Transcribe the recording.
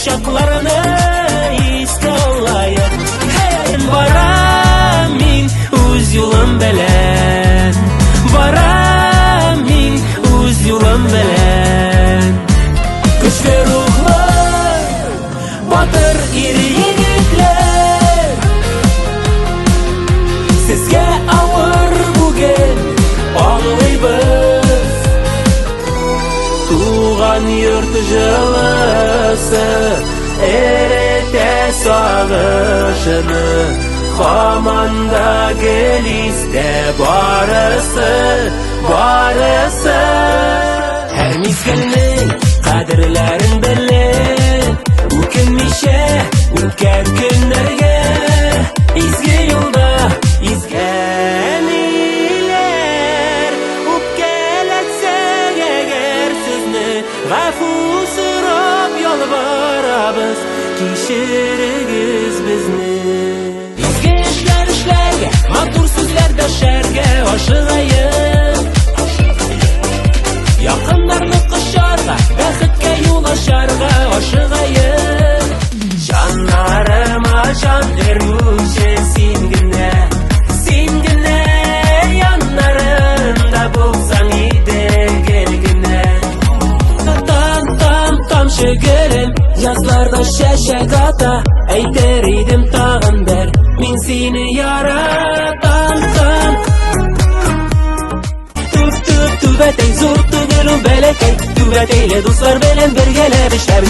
çaklarını iske olayım. Hey, varamin uz yolum belen, varamin uz yolum belen. Güçlü ruhlar, batır iri yigitler, sizge ağır bugün ağlayız. Tuğan yurt jılısı erete sağışını, hamanda geliste barısı. Her mizgilning qadrlarin bilin, o'kinmisha o'tgan kunlarga, izgi yo'lda izganilar. O'pkalatsak agar sizni, g'afu so'rab yolvoramiz, kechirig'iz bizni. Izgi ishlarga, matur so'zlarda sharga oshig'ayim. Yaqinlarni qisharga, baxtga yo'l osharga oshig'ayim. Jonlarima jon berguvchi sengina, yonlarimda bo'lsang idelgina. Tomchi gulim, yozlarda shashak ota, aytar edim tag'in bir, men seni yarataman. Tuvatay zo'r tug'ilib balakay, tuvatayli do'stlar bilan birgalab ishlab